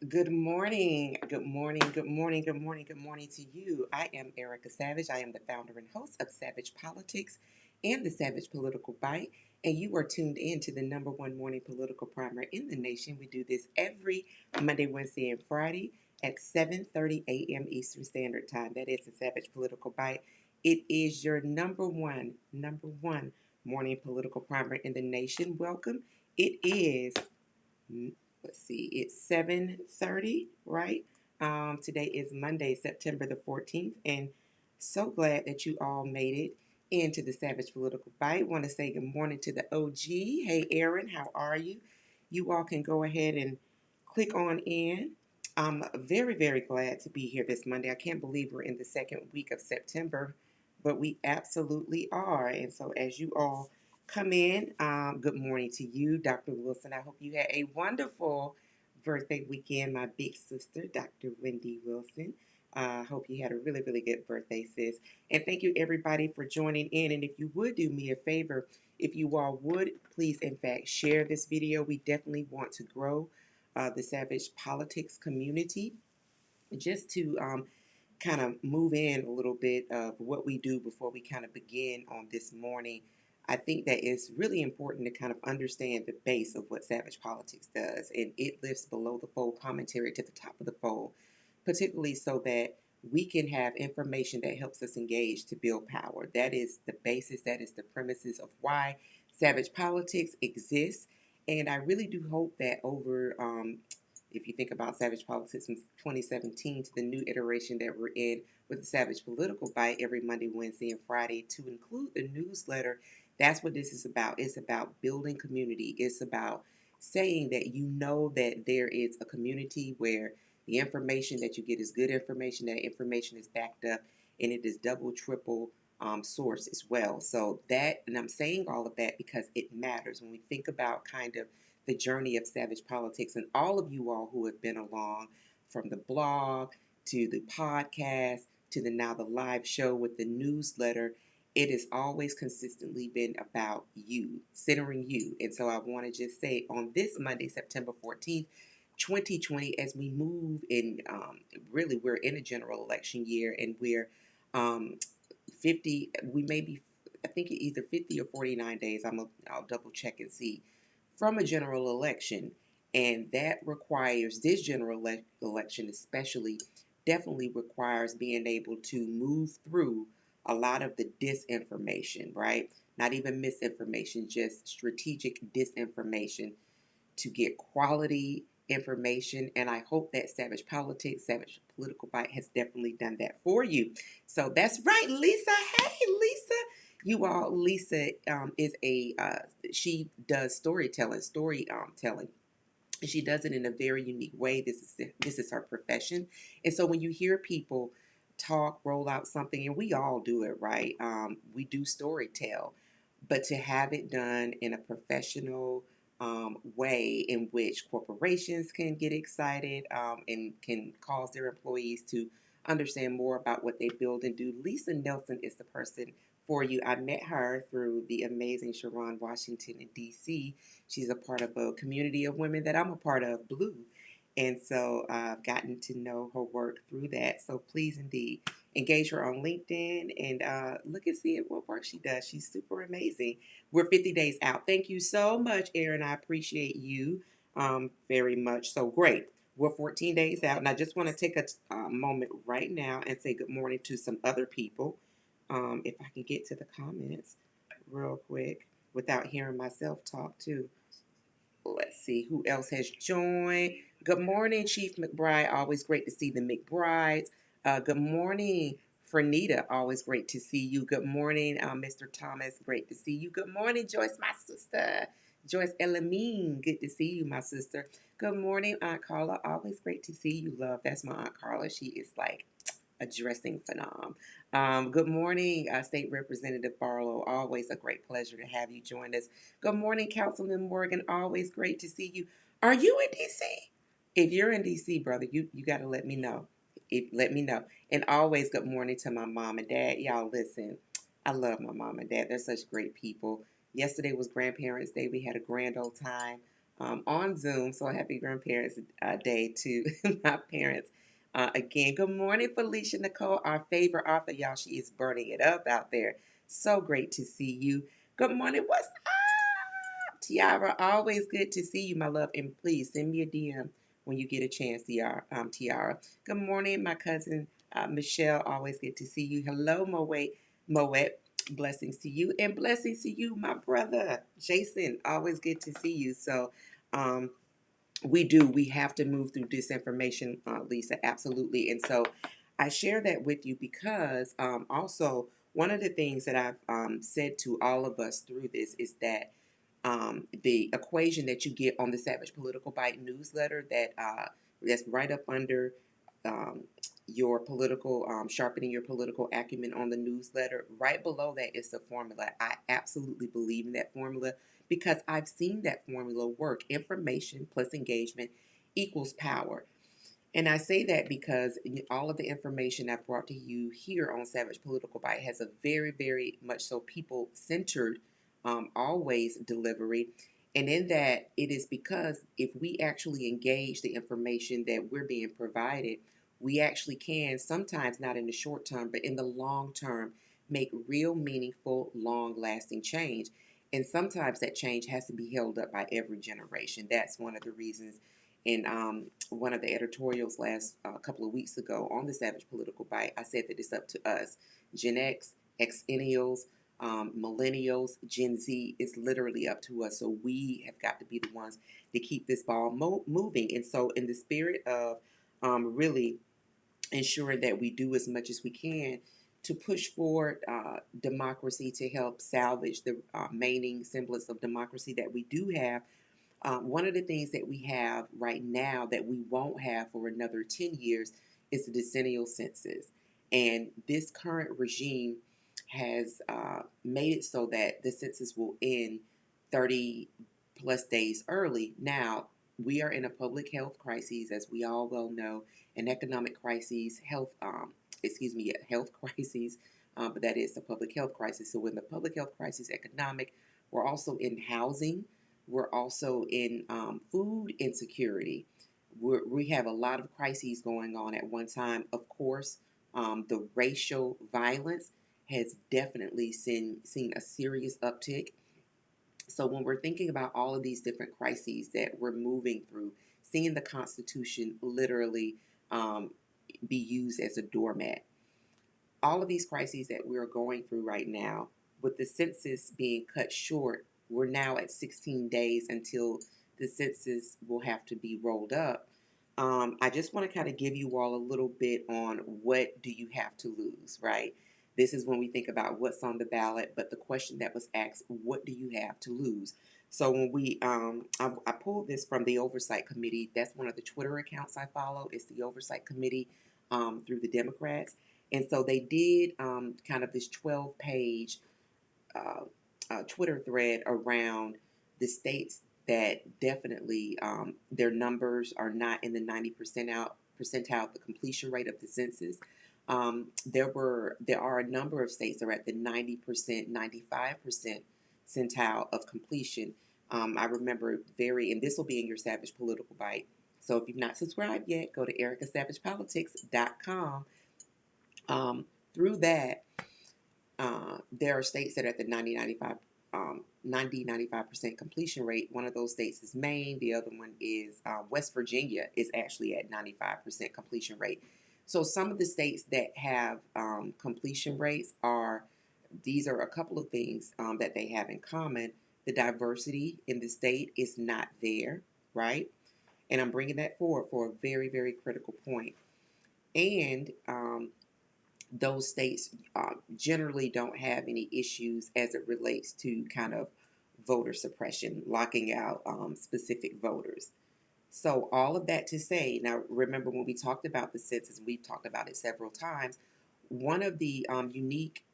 Good morning. Good morning. Good morning. Good morning. Good morning to you. I am Erica Savage. I am the founder and host of Savage Politics and the Savage Political Bite. And you are tuned in to the number one morning political primer in the nation. We do this every Monday, Wednesday, and Friday at 7:30 a.m. Eastern Standard Time. That is the Savage Political Bite. It is your number one morning political primer in the nation. Welcome. It is let's see, it's 7:30, right? Today is Monday, September the 14th, and so glad that you all made it into the Savage Political Bite. Want to say good morning to the OG. Hey, Aaron, how are you? You all can go ahead and click on in. I'm very, very glad to be here this Monday. I can't believe we're in the second week of September, but we absolutely are. And so, as you all come in, good morning to you, Dr. Wilson. I hope you had a wonderful birthday weekend, my big sister, Dr. Wendy Wilson. I hope you had a really, really good birthday, sis. And thank you, everybody, for joining in. And if you would do me a favor, if you all would please, in fact, share this video. We definitely want to grow the Savage Politics community. Just to kind of move in a little bit of what we do before we kind of begin on this morning, I think that it's really important to kind of understand the base of what Savage Politics does. And it lifts below the fold commentary to the top of the fold, particularly so that we can have information that helps us engage to build power. That is the basis, that is the premises of why Savage Politics exists. And I really do hope that over if you think about Savage Politics from 2017 to the new iteration that we're in with the Savage Political Bite every Monday, Wednesday, and Friday, to include the newsletter, that's what this is about. It's about building community. It's about saying that you know that there is a community where the information that you get is good information, that information is backed up, and it is double, triple source as well. So that, and I'm saying all of that because it matters when we think about kind of the journey of Savage Politics, and all of you all who have been along from the blog to the podcast to the now the live show with the newsletter. It has always consistently been about you, centering you. And so I want to just say on this Monday, September 14th, 2020, as we move in, really, we're in a general election year, and we're 50, we may be, I think either 50 or 49 days. I'll double check and see from a general election. And that requires, this general election especially, definitely requires being able to move through a lot of the disinformation, right? Not even misinformation, just strategic disinformation to get quality information. And I hope that Savage Politics, Savage Political Bite has definitely done that for you. So that's right, Lisa. Hey, Lisa. You all, Lisa is she does storytelling. And she does it in a very unique way. This is her profession. And so when you hear people talk, roll out something, and we all do it, right? We do story tell, but to have it done in a professional way in which corporations can get excited and can cause their employees to understand more about what they build and do. Lisa Nelson is the person for you. I met her through the amazing Sharon Washington in DC. She's a part of a community of women that I'm a part of, Blue. And so I've gotten to know her work through that. So please indeed engage her on LinkedIn and look and see what work she does. She's super amazing. We're 50 days out. Thank you so much, Erin. I appreciate you very much. So great. We're 14 days out. And I just want to take a moment right now and say good morning to some other people. If I can get to the comments real quick without hearing myself talk too. Let's see who else has joined. Good morning, Chief McBride. Always great to see the McBrides. Good morning, Fernita. Always great to see you. Good morning, Mr. Thomas. Great to see you. Good morning, Joyce, my sister. Joyce Elamine. Good to see you, my sister. Good morning, Aunt Carla. Always great to see you, love. That's my Aunt Carla. She is like a dressing phenom. Good morning, State Representative Barlow. Always a great pleasure to have you join us. Good morning, Councilman Morgan. Always great to see you. Are you in D.C.? If you're in D.C., brother, you got to let me know. Let me know. And always good morning to my mom and dad. Y'all listen, I love my mom and dad. They're such great people. Yesterday was Grandparents' Day. We had a grand old time. on Zoom. So happy Grandparents Day to my parents. Again, good morning, Felicia Nicole, our favorite author. Y'all, she is burning it up out there. So great to see you. Good morning. What's up, Tiara? Always good to see you, my love. And please send me a DM when you get a chance, Tiara. Good morning, my cousin Michelle. Always good to see you. Hello, Moet. Blessings to you and blessings to you, my brother Jason. Always good to see you. So, um, we have to move through disinformation, Lisa, absolutely. And so I share that with you because also one of the things that I've said to all of us through this is that the equation that you get on the Savage Political Bite newsletter that's right up under um, your political sharpening your political acumen on the newsletter. Right below that is the formula. I absolutely believe in that formula because I've seen that formula work. Information plus engagement equals power. And I say that because all of the information I've brought to you here on Savage Political Bite has a very, very much so people centered, always delivery. And in that, it is because if we actually engage the information that we're being provided, we actually can, sometimes not in the short term, but in the long term, make real, meaningful, long lasting change. And sometimes that change has to be held up by every generation. That's one of the reasons in one of the editorials last couple of weeks ago on the Savage Political Bite, I said that it's up to us. Gen X, Xennials, Millennials, Gen Z, is literally up to us. So we have got to be the ones to keep this ball moving. And so, in the spirit of really ensuring that we do as much as we can to push forward democracy to help salvage the remaining semblance of democracy that we do have, one of the things that we have right now that we won't have for another 10 years is the decennial census. And this current regime has made it so that the census will end 30 plus days early. Now, we are in a public health crisis, as we all well know, an economic crisis, a health crisis, but that is a public health crisis. So, in the public health crisis, economic, we're also in housing. We're also in food insecurity. We have a lot of crises going on at one time. Of course, the racial violence has definitely seen a serious uptick. So when we're thinking about all of these different crises that we're moving through, seeing the Constitution literally um, be used as a doormat, all of these crises that we're going through right now, with the census being cut short, we're now at 16 days until the census will have to be rolled up. I just want to kind of give you all a little bit on what do you have to lose, right? This is when we think about what's on the ballot, but the question that was asked, what do you have to lose? So when I pulled this from the Oversight Committee. That's one of the Twitter accounts I follow. It's the Oversight Committee through the Democrats. And so they did kind of this 12-page Twitter thread around the states that definitely their numbers are not in the 90% percentile of the completion rate of the census. There are a number of states that are at the 90%, 95% centile of completion. I remember and this will be in your Savage Political Bite. So if you've not subscribed yet, go to ericasavagepolitics.com. Through that, there are states that are at the 95% completion rate. One of those states is Maine. The other one is West Virginia is actually at 95% completion rate. So some of the states that have completion rates these are a couple of things that they have in common. The diversity in the state is not there, right? And I'm bringing that forward for a very, very critical point. And those states generally don't have any issues as it relates to kind of voter suppression, locking out specific voters. So, all of that to say, now remember when we talked about the census, we've talked about it several times. One of the unique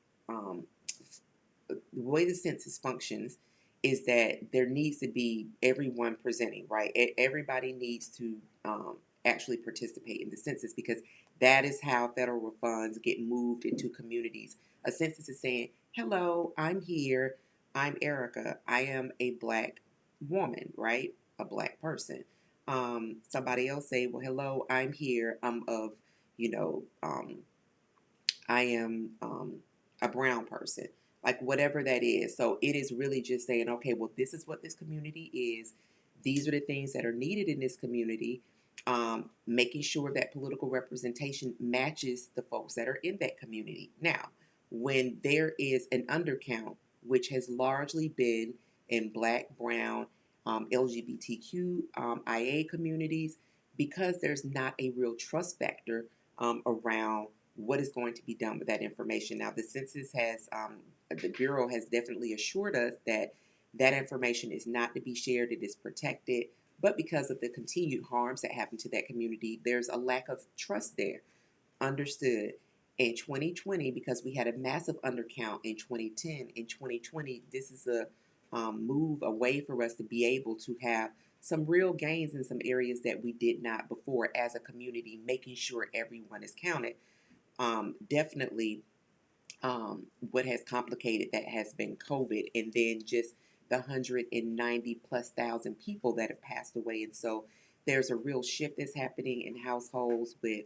the way the census functions is that there needs to be everyone presenting, right? Everybody needs to actually participate in the census because that is how federal funds get moved into communities. A census is saying, hello, I'm here. I'm Erica. I am a black woman, right? a black person. Somebody else say, well, hello, I'm here. I'm of, you know, I am a brown person, like whatever that is. So it is really just saying, okay, well, this is what this community is. These are the things that are needed in this community. Making sure that political representation matches the folks that are in that community. Now, when there is an undercount, which has largely been in Black, Brown, LGBTQ, IA communities, because there's not a real trust factor around what is going to be done with that information. Now, the Bureau has definitely assured us that that information is not to be shared, it is protected. But because of the continued harms that happen to that community, there's a lack of trust there. Understood. In 2020, because we had a massive undercount in 2010, in 2020, this is a move away for us to be able to have some real gains in some areas that we did not before as a community, making sure everyone is counted. Definitely what has complicated that has been COVID, and then just the 190 plus thousand people that have passed away. And so there's a real shift that's happening in households with,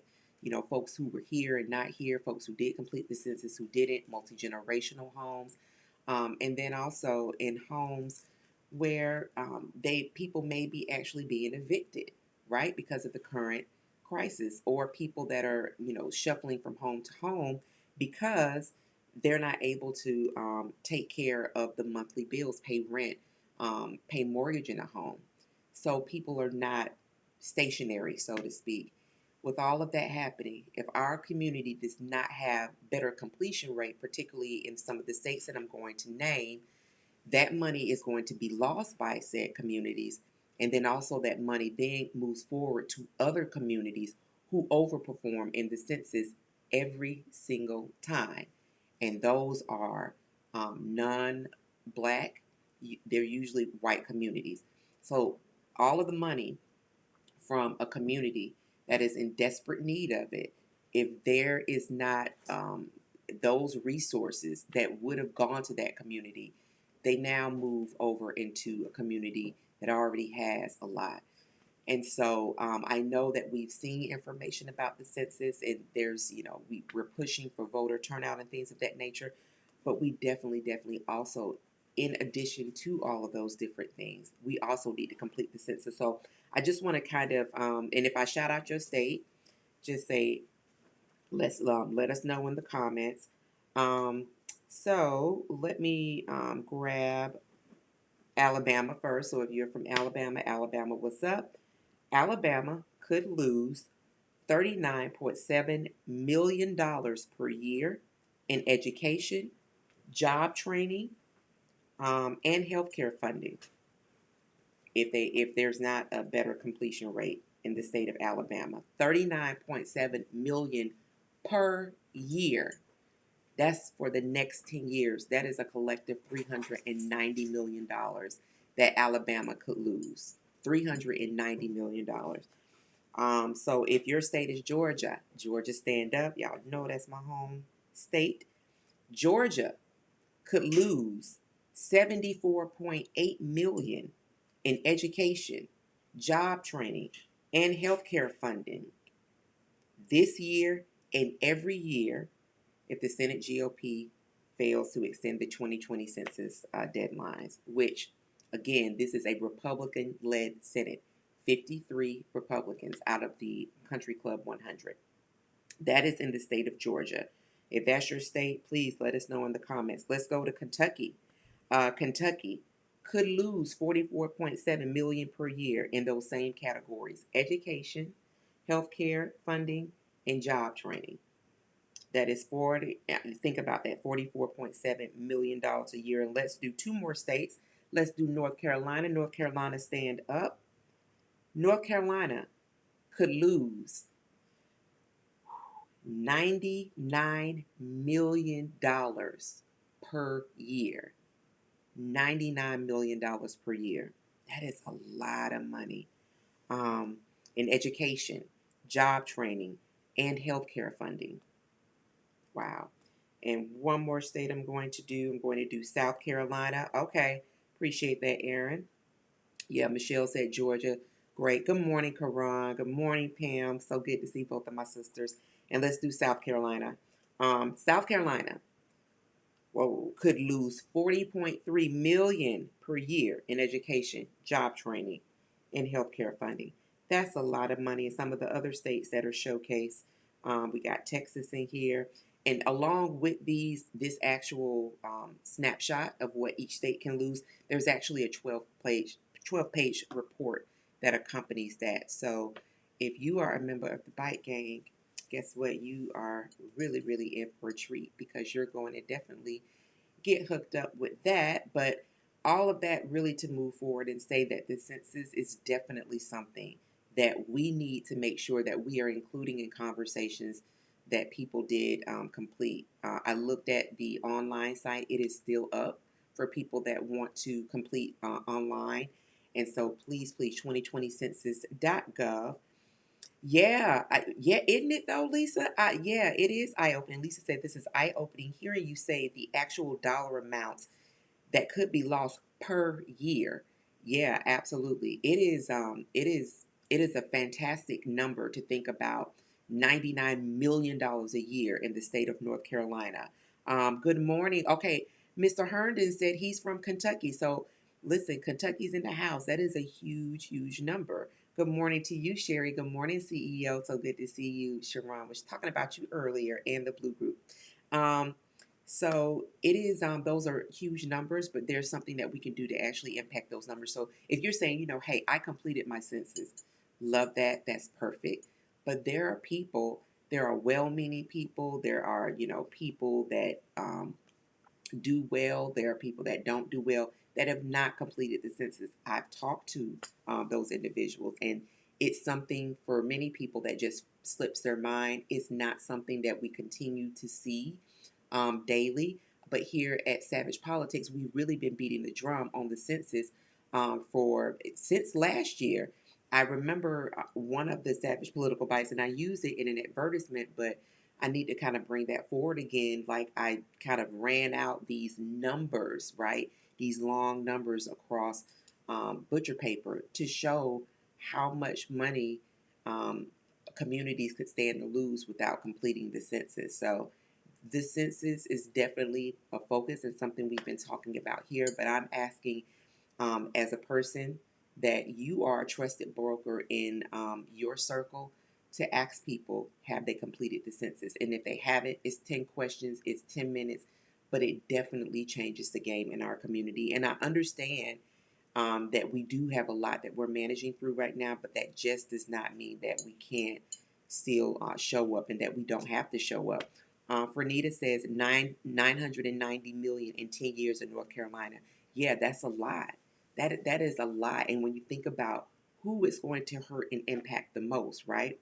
folks who were here and not here, folks who did complete the census, who didn't, multi-generational homes. And then also in homes where they people may be actually being evicted, right, because of the current crisis, or people that are, shuffling from home to home because they're not able to take care of the monthly bills, pay rent, pay mortgage in a home. So people are not stationary, so to speak. With all of that happening, if our community does not have better completion rate, particularly in some of the states that I'm going to name, that money is going to be lost by said communities. And then also that money then moves forward to other communities who overperform in the census every single time. And those are non black, they're usually white communities. So all of the money from a community that is in desperate need of it, if there is not those resources that would have gone to that community, they now move over into a community that already has a lot. And so I know that we've seen information about the census, and there's, we're pushing for voter turnout and things of that nature. But we definitely also, in addition to all of those different things, we also need to complete the census. So I just want to kind of, and if I shout out your state, just say, let us know in the comments. Um, so let me grab Alabama first. So if you're from Alabama, Alabama, what's up? Alabama could lose $39.7 million per year in education, job training, and healthcare funding if there's not a better completion rate in the state of Alabama. 39.7 million per year. That's for the next 10 years. That is a collective $390 million that Alabama could lose. $390 million. So if your state is Georgia, Georgia stand up. Y'all know that's my home state. Georgia could lose 74.8 million in education, job training, and healthcare funding this year and every year if the Senate GOP fails to extend the 2020 census deadlines, which, again, this is a Republican-led Senate, 53 Republicans out of the Country Club 100. That is in the state of Georgia. If that's your state, please let us know in the comments. Let's go to Kentucky. Kentucky could lose 44.7 million per year in those same categories: education, healthcare funding, and job training. That is 40. Think about that, $44.7 million a year. And let's do two more states. Let's do North Carolina. North Carolina, stand up. North Carolina could lose $99 million per year. $99 million per year. That is a lot of money. In education, job training, and healthcare funding. Wow. And one more state I'm going to do South Carolina. Okay. Appreciate that, Aaron. Yeah, Michelle said Georgia. Great. Good morning, Karan. Good morning, Pam. So good to see both of my sisters. And let's do South Carolina. South Carolina, whoa, could lose 40.3 million per year in education, job training, and healthcare funding. That's a lot of money. And some of the other states that are showcased, we got Texas in here, and along with this actual snapshot of what each state can lose, there's actually a 12-page report that accompanies that. So, if you are a member of the Bike Gang, guess what? You are really, really in for a treat because you're going to definitely get hooked up with that. But all of that really to move forward and say that the census is definitely something that we need to make sure that we are including in conversations that people did complete. I looked at the online site, it is still up for people that want to complete online. And so please, 2020census.gov. Yeah, isn't it though, Lisa? Yeah, it is eye opening. Lisa said this is eye opening. Hearing you say the actual dollar amounts that could be lost per year. Yeah, absolutely. It is a fantastic number to think about. $99 million a year in the state of North Carolina. Good morning. Okay, Mr. Herndon said he's from Kentucky. So listen, Kentucky's in the house. That is a huge, huge number. Good morning to you, Sherry. Good morning, CEO. So good to see you. Sharon was talking about you earlier and the Blue Group. Um, so it is, those are huge numbers, but there's something that we can do to actually impact those numbers. So if you're saying, hey, I completed my census, love that, that's perfect. But there are well meaning people, there are, people that do well. There are people that don't do well that have not completed the census. I've talked to those individuals, and it's something for many people that just slips their mind. It's not something that we continue to see daily. But here at Savage Politics, we've really been beating the drum on the census for since last year. I remember one of the Savage Political Bites, and I used it in an advertisement, but I need to kind of bring that forward again. Like I kind of ran out these numbers, right? These long numbers across butcher paper to show how much money um, communities could stand to lose without completing the census. So the census is definitely a focus and something we've been talking about here, but I'm asking as a person that you are a trusted broker in your circle to ask people, have they completed the census? And if they haven't, it's 10 questions, it's 10 minutes, but it definitely changes the game in our community. And I understand that we do have a lot that we're managing through right now, but that just does not mean that we can't still show up and that we don't have to show up. Fernita says 990 million in 10 years in North Carolina. Yeah, that's a lot. That is a lot. And when you think about who is going to hurt and impact the most, right?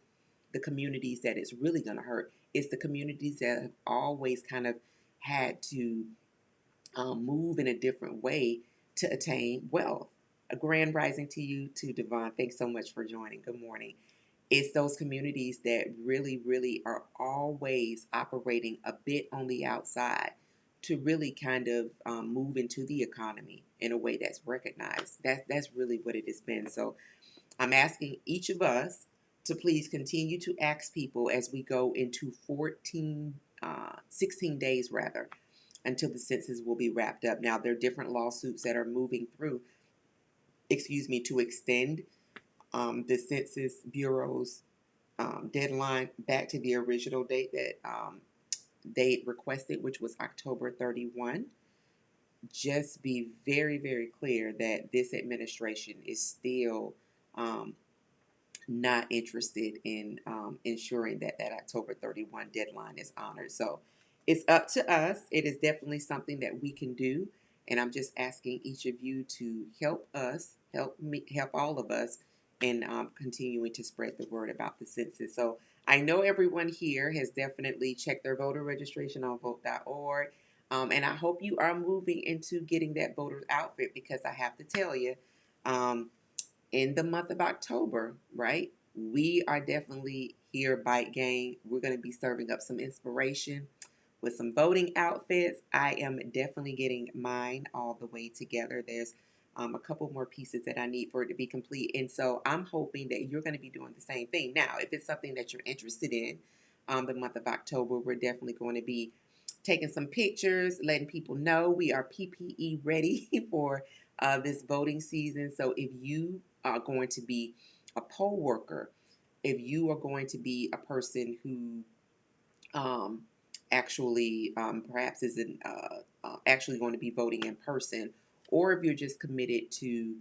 The communities that it's really going to hurt. It's the communities that have always kind of had to move in a different way to attain wealth. A grand rising to you, to Devon. Thanks so much for joining. Good morning. It's those communities that really, really are always operating a bit on the outside to really kind of move into the economy in a way that's recognized. That's really what it has been. So I'm asking each of us to please continue to ask people as we go into 16 days rather, until the census will be wrapped up. Now, there are different lawsuits that are moving through, to extend the Census Bureau's deadline back to the original date that they requested, which was October 31. Just be very, very clear that this administration is still um, not interested in ensuring that that October 31 deadline is honored. So it's up to us. It is definitely something that we can do. And I'm just asking each of you to help us, help me, help all of us in continuing to spread the word about the census. So I know everyone here has definitely checked their voter registration on vote.org. And I hope you are moving into getting that voter's outfit because I have to tell you, um, in the month of October, right? We are definitely here, Bike Gang. We're going to be serving up some inspiration with some voting outfits. I am definitely getting mine all the way together. There's a couple more pieces that I need for it to be complete. And so I'm hoping that you're going to be doing the same thing. Now, if it's something that you're interested in, the month of October, we're definitely going to be taking some pictures, letting people know we are PPE ready for this voting season. So if you are going to be a poll worker, if you are going to be a person who um, actually perhaps isn't actually going to be voting in person, or if you're just committed to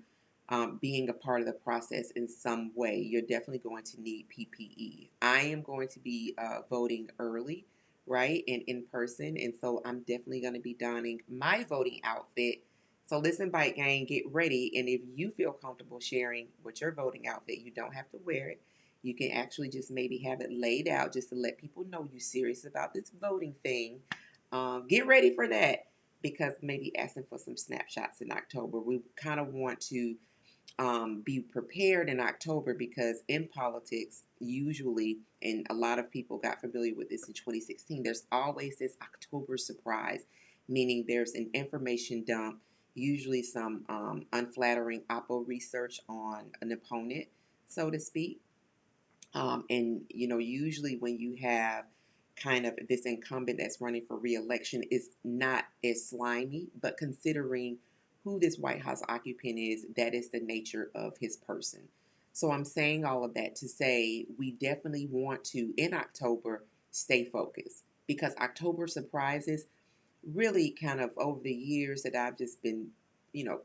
being a part of the process in some way, you're definitely going to need PPE. I am going to be voting early, right, and in person, and so I'm definitely going to be donning my voting outfit. So listen, Bike Gang, get ready, and if you feel comfortable sharing with your voting outfit, you don't have to wear it. You can actually just maybe have it laid out just to let people know you're serious about this voting thing. Get ready for that because maybe asking for some snapshots in October. We kind of want to be prepared in October because in politics, usually, and a lot of people got familiar with this in 2016, there's always this October surprise, meaning there's an information dump, usually some unflattering oppo research on an opponent, so to speak. And usually when you have kind of this incumbent that's running for reelection, it's not as slimy. But considering who this White House occupant is, that is the nature of his person. So I'm saying all of that to say we definitely want to in October stay focused because October surprises really kind of over the years that I've just been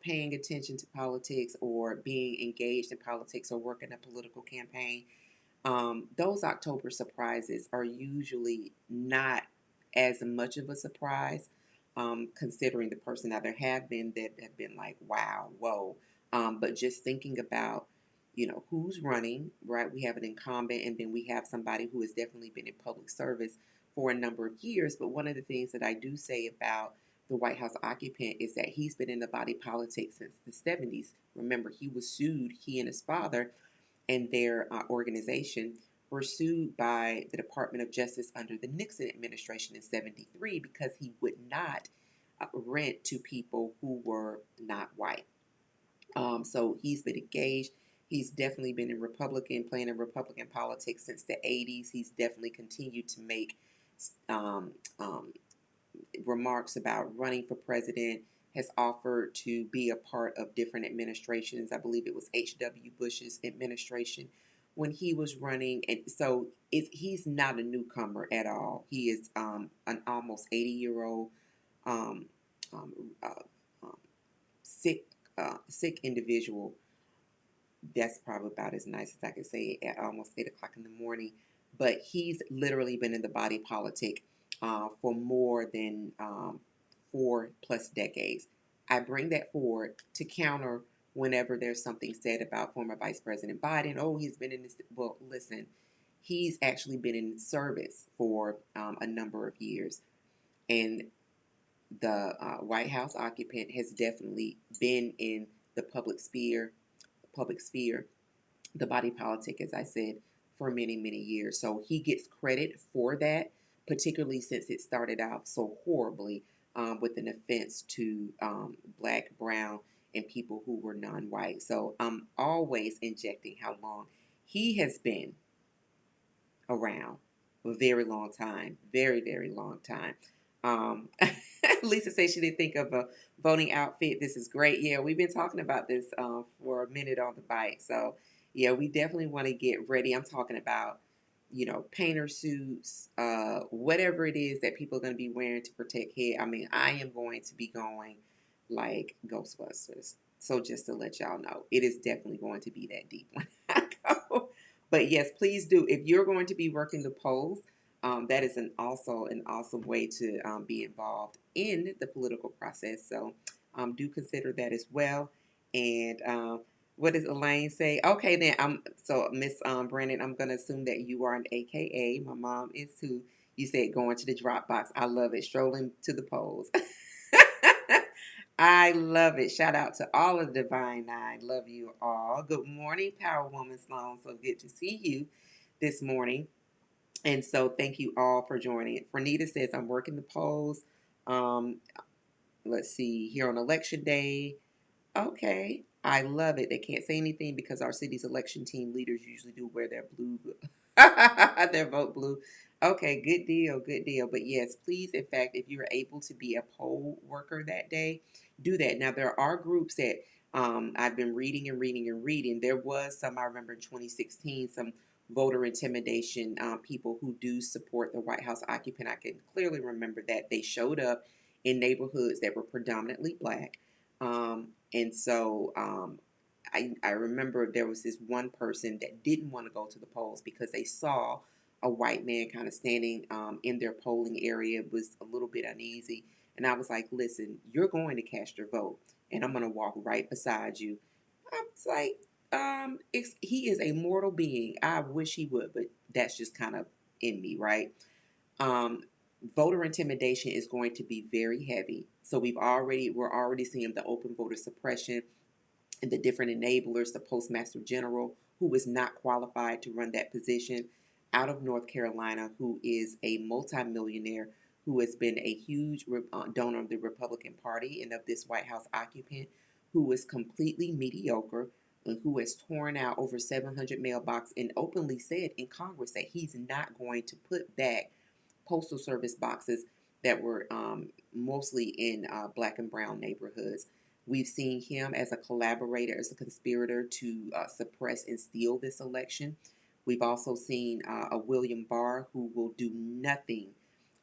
paying attention to politics or being engaged in politics or working a political campaign, those October surprises are usually not as much of a surprise, considering the person. Now, there have been that have been like, wow, whoa. But just thinking about, who's running, right? We have an incumbent, and then we have somebody who has definitely been in public service for a number of years. But one of the things that I do say about the White House occupant is that he's been in the body politic since the 70s. Remember, he was sued, he and his father and their organization were sued by the Department of Justice under the Nixon administration in 73 because he would not rent to people who were not white. So he's been engaged. He's definitely been playing in Republican politics since the 80s. He's definitely continued to make um, um, remarks about running for president, has offered to be a part of different administrations. I believe it was H.W. Bush's administration when he was running. And so he's not a newcomer at all. He is an almost 80-year-old um, um, uh, um, sick individual. That's probably about as nice as I can say it at almost 8 o'clock in the morning. But he's literally been in the body politic for more than 4+ decades. I bring that forward to counter whenever there's something said about former Vice President Biden. Oh, he's been in this. Well, listen, he's actually been in service for a number of years. And the White House occupant has definitely been in the public sphere, the body politic, as I said, for many, many years. So he gets credit for that, particularly since it started out so horribly with an offense to black, brown, and people who were non-white. So I'm always injecting how long he has been around. A very long time, very, very long time. Um, Lisa says she didn't think of a voting outfit. This is great. Yeah, we've been talking about this for a minute on the bike. So, yeah, we definitely want to get ready. I'm talking about, painter suits, whatever it is that people are going to be wearing to protect head. I mean, I am going to be going like Ghostbusters. So just to let y'all know, it is definitely going to be that deep when I go. But yes, please do. If you're going to be working the polls, that is also an awesome way to be involved in the political process. So do consider that as well. And what does Elaine say? Okay, then so Miss Brandon, I'm gonna assume that you are an AKA. My mom is too. You said going to the drop box. I love it. Strolling to the polls. I love it. Shout out to all of Divine Nine. Love you all. Good morning, Power Woman Sloan. So good to see you this morning. And so thank you all for joining. Fernita says, I'm working the polls. Um, let's see, here on election day. Okay. I love it. They can't say anything because our city's election team leaders usually do wear their blue, their vote blue. Okay, good deal, good deal. But yes, please, in fact, if you're able to be a poll worker that day, do that. Now, there are groups that I've been reading and reading and reading. There was some, I remember in 2016, some voter intimidation people who do support the White House occupant. I can clearly remember that they showed up in neighborhoods that were predominantly black. And so I remember there was this one person that didn't want to go to the polls because they saw a white man kind of standing in their polling area, was a little bit uneasy. And I was like, listen, you're going to cast your vote, and I'm going to walk right beside you. I was like, he is a mortal being. I wish he would, but that's just kind of in me, right? Um, Voter intimidation is going to be very heavy. So we're already seeing the open voter suppression and the different enablers, the postmaster general, who is not qualified to run that position, out of North Carolina, who is a multimillionaire, who has been a huge donor of the Republican Party and of this White House occupant, who is completely mediocre, and who has torn out over 700 mailboxes and openly said in Congress that he's not going to put back postal service boxes that were mostly in black and brown neighborhoods. We've seen him as a collaborator, as a conspirator to suppress and steal this election. We've also seen a William Barr who will do nothing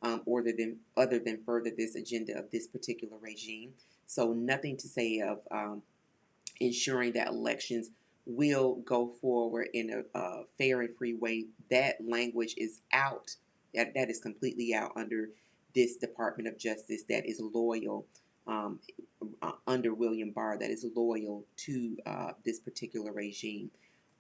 other than further this agenda of this particular regime. So nothing to say of ensuring that elections will go forward in a fair and free way. That language is out. That is completely out under this Department of Justice that is loyal under William Barr, that is loyal to this particular regime.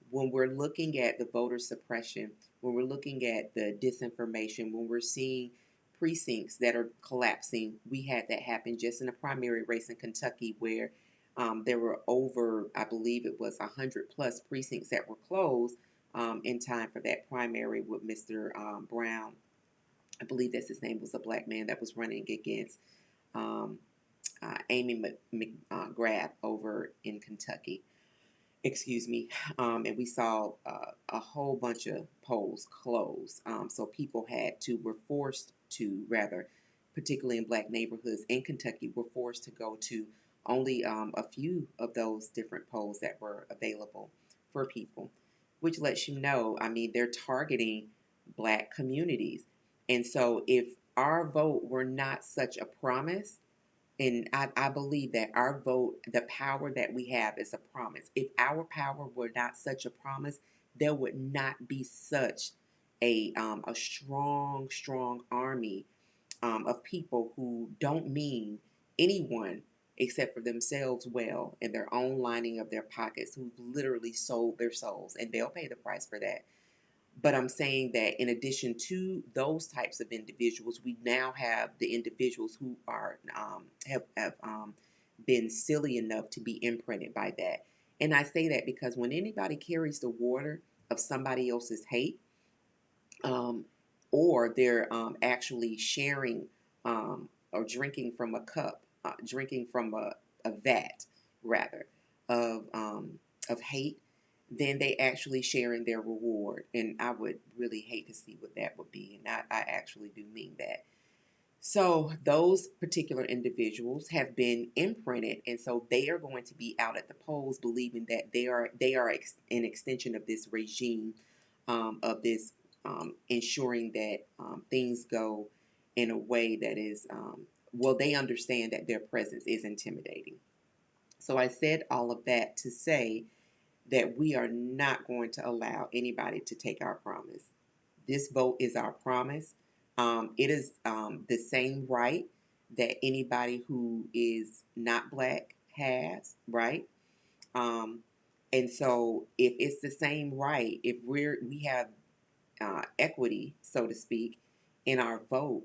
When we're looking at the voter suppression, when we're looking at the disinformation, when we're seeing precincts that are collapsing, we had that happen just in a primary race in Kentucky where there were over, I believe it was 100 plus precincts that were closed in time for that primary with Mr. Brown. I believe that's his name, was a black man that was running against um, Amy McGrath over in Kentucky. Excuse me. And we saw a whole bunch of polls closed. So people were forced to, rather, particularly in black neighborhoods in Kentucky, were forced to go to only a few of those different polls that were available for people, which lets you know, I mean, they're targeting black communities. And so if our vote were not such a promise, and I believe that our vote, the power that we have, is a promise. If our power were not such a promise, there would not be such a strong army of people who don't mean anyone except for themselves well in their own lining of their pockets, who've literally sold their souls, and they'll pay the price for that. But I'm saying that in addition to those types of individuals, we now have the individuals who are have been silly enough to be imprinted by that. And I say that because when anybody carries the water of somebody else's hate, um, or they're actually sharing or drinking from a cup, drinking from a vat, rather, of hate, then they actually share in their reward. And I would really hate to see what that would be. And I actually do mean that. So those particular individuals have been imprinted, and so they are going to be out at the polls, believing that they are an extension of this regime, of this ensuring that things go in a way that is well. They understand that their presence is intimidating. So I said all of that to say that we are not going to allow anybody to take our promise. This vote is our promise. It is the same right that anybody who is not black has, right? Um, and so, if it's the same right, if we have equity, so to speak, in our vote,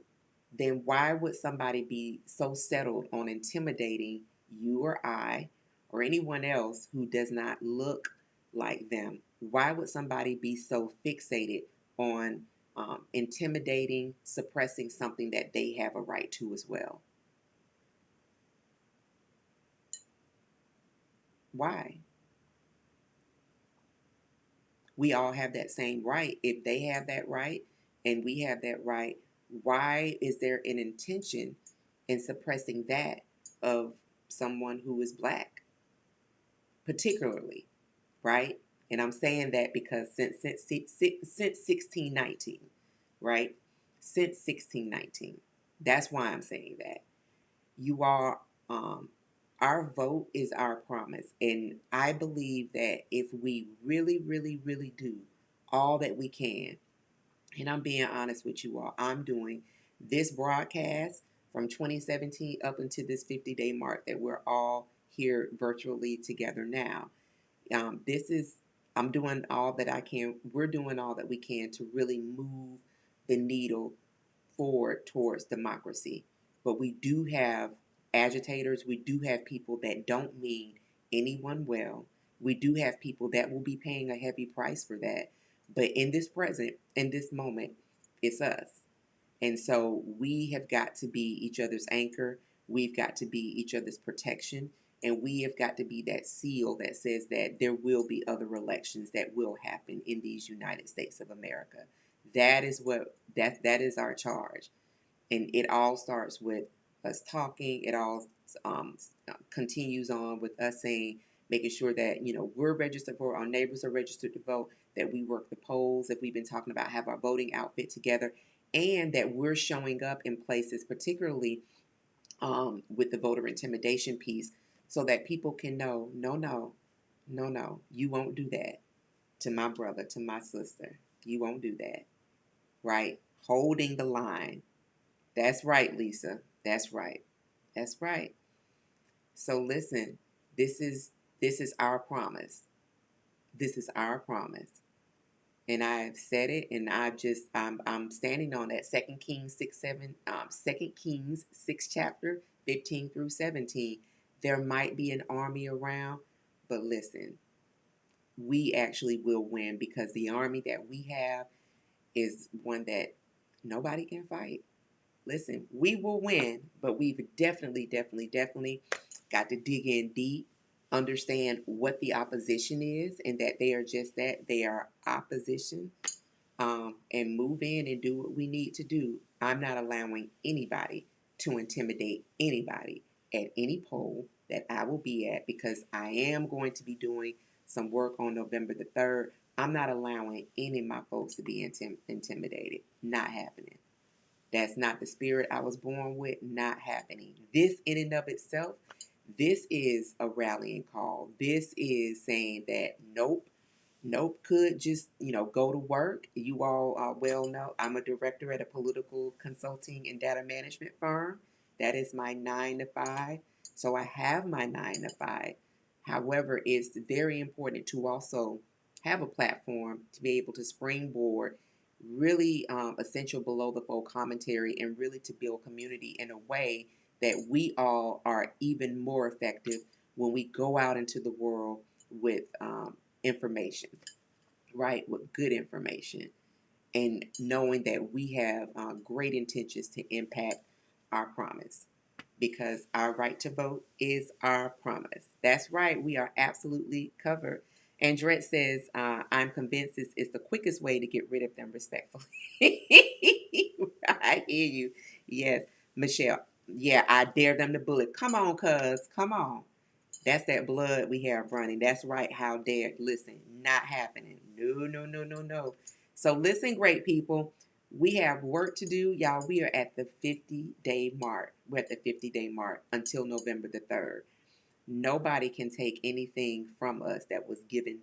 then why would somebody be so settled on intimidating you or I or anyone else who does not look like them? Why would somebody be so fixated on intimidating, suppressing something that they have a right to as well? Why? We all have that same right. If they have that right and we have that right, why is there an intention in suppressing that of someone who is black, particularly, right? And I'm saying that because since 1619, right? Since 1619, that's why I'm saying that. You are, our vote is our promise. And I believe that if we really, really, really do all that we can, and I'm being honest with you all, I'm doing this broadcast from 2017 up until this 50-day mark that we're all here virtually together now. This is, I'm doing all that I can. We're doing all that we can to really move the needle forward towards democracy. But we do have agitators, we do have people that don't mean anyone well. We do have people that will be paying a heavy price for that. But in this present, in this moment, it's us. And so we have got to be each other's anchor. We've got to be each other's protection. And we have got to be that seal that says that there will be other elections that will happen in these United States of America. That is what that is our charge. And it all starts with us talking. It all um, continues on with us saying, making sure that we're registered for, our neighbors are registered to vote, that we work the polls, that we've been talking about, have our voting outfit together, and that we're showing up in places, particularly with the voter intimidation piece, so that people can know, no, no, no, no, you won't do that to my brother, to my sister. You won't do that, right? Holding the line. That's right, Lisa. That's right. That's right. So listen, this is this is our promise. This is our promise. And I've said it, and I'm standing on that. Second Kings 6 chapter 15 through 17. There might be an army around, but listen, we actually will win because the army that we have is one that nobody can fight. Listen, we will win, but we've definitely, definitely, definitely got to dig in deep, understand what the opposition is, and that they are just that. They are opposition, and move in and do what we need to do. I'm not allowing anybody to intimidate anybody at any poll that I will be at because I am going to be doing some work on November the 3rd. I'm not allowing any of my folks to be intimidated. Not happening. That's not the spirit I was born with, not happening. This in and of itself, this is a rallying call. This is saying that nope, nope, could just, go to work. You all well know I'm a director at a political consulting and data management firm. That is my 9 to 5. So I have my 9 to 5. However, it's very important to also have a platform to be able to springboard really essential below the fold commentary and really to build community in a way that we all are even more effective when we go out into the world with information, right? With good information and knowing that we have great intentions to impact our promise because our right to vote is our promise. That's right. We are absolutely covered. Andrette says, I'm convinced this is the quickest way to get rid of them respectfully. I hear you. Yes. Michelle. Yeah, I dare them to bullet. Come on, cuz. Come on. That's that blood we have running. That's right. How dare. Listen, not happening. No, no, no, no, no. So listen, great people. We have work to do. Y'all, we are at the 50-day mark. We're at the 50-day mark until November the 3rd. Nobody can take anything from us that was given,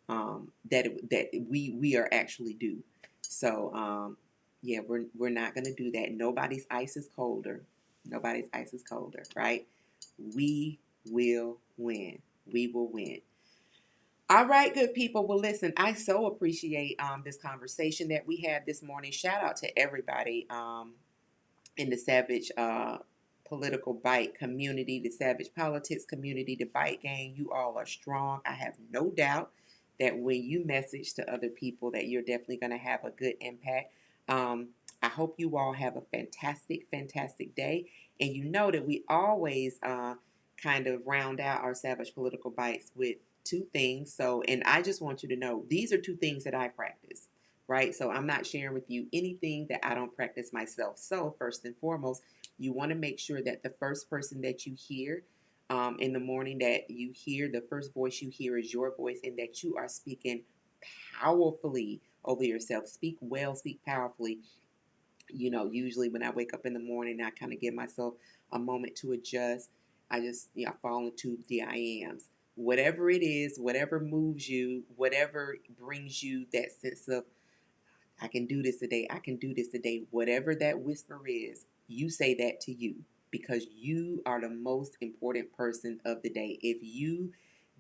that we are actually due. So, yeah, we're not going to do that. Nobody's ice is colder. Nobody's ice is colder, right? We will win. We will win. All right, good people. Well, listen, I so appreciate this conversation that we had this morning. Shout out to everybody in the Savage political bite community, the Savage politics community, the bite gang. You all are strong. I have no doubt that when you message to other people that you're definitely going to have a good impact. I hope you all have a fantastic, fantastic day. And you know that we always kind of round out our Savage Political Bites with two things. So, and I just want you to know these are two things that I practice, right? So, I'm not sharing with you anything that I don't practice myself. So, first and foremost, you want to make sure that the first person that you hear in the morning, that you hear, the first voice you hear is your voice, and that you are speaking powerfully over yourself. Speak well, speak powerfully. You know, usually when I wake up in the morning, I kind of give myself a moment to adjust. I just, I fall into the I ams. Whatever it is, whatever moves you, whatever brings you that sense of, I can do this today, I can do this today, whatever that whisper is, you say that to you because you are the most important person of the day. If you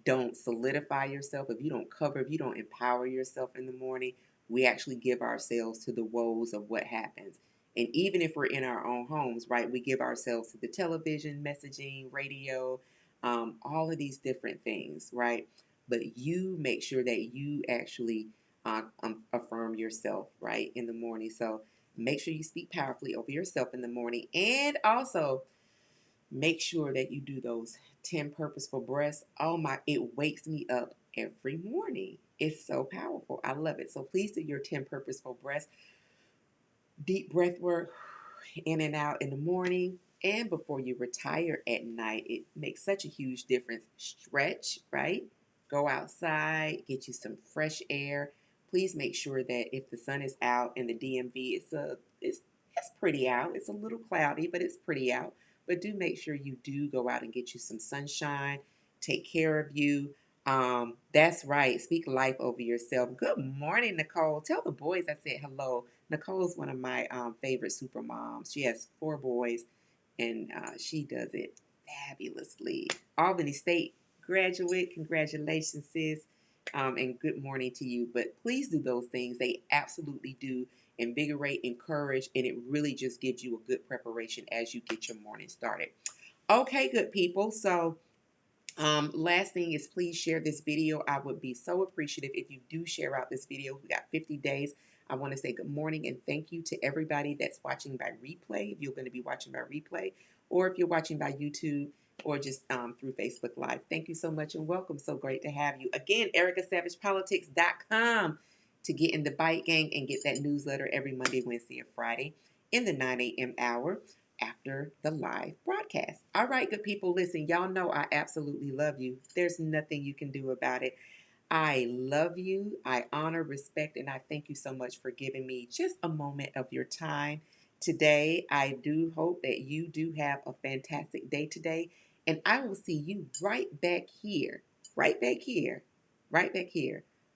don't solidify yourself, if you don't cover, if you don't empower yourself in the morning, we actually give ourselves to the woes of what happens. And even if we're in our own homes, right, we give ourselves to the television, messaging, radio, all of these different things, right? But you make sure that you actually affirm yourself, right, in the morning. So make sure you speak powerfully over yourself in the morning. And also, make sure that you do those 10 purposeful breaths. Oh my, it wakes me up every morning. It's so powerful. I love it. So please do your 10 purposeful breaths. Deep breath work in and out in the morning and before you retire at night. It makes such a huge difference. Stretch, right? Go outside, get you some fresh air. Please make sure that if the sun is out in the DMV, it's pretty out. It's a little cloudy, but it's pretty out. But do make sure you do go out and get you some sunshine. Take care of you. That's right. Speak life over yourself. Good morning, Nicole. Tell the boys I said hello. Nicole's one of my favorite super moms. She has 4 boys, and she does it fabulously. Albany State graduate, congratulations, sis, and good morning to you. But please do those things. They absolutely do invigorate, encourage, and it really just gives you a good preparation as you get your morning started. Okay, good people. So last thing is please share this video. I would be so appreciative if you do share out this video. We got 50 days. I want to say good morning and thank you to everybody that's watching by replay. If you're going to be watching by replay or if you're watching by YouTube or just through Facebook Live. Thank you so much and welcome. So great to have you. Again, ericasavagepolitics.com to get in the Bite Gang and get that newsletter every Monday, Wednesday, and Friday in the 9 a.m. hour after the live broadcast. All right, good people, listen, y'all know I absolutely love you. There's nothing you can do about it. I love you. I honor, respect, and I thank you so much for giving me just a moment of your time today. I do hope that you do have a fantastic day today. And I will see you right back here, right back here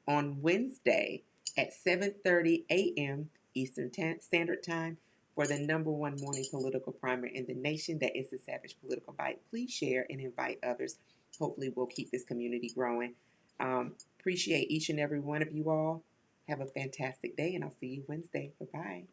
on Wednesday at 7:30 a.m. Eastern Standard Time for the #1 morning political primer in the nation. That is the Savage Political Bite. Please share and invite others. Hopefully, we'll keep this community growing. Appreciate each and every one of you all. Have a fantastic day, and I'll see you Wednesday. Bye-bye.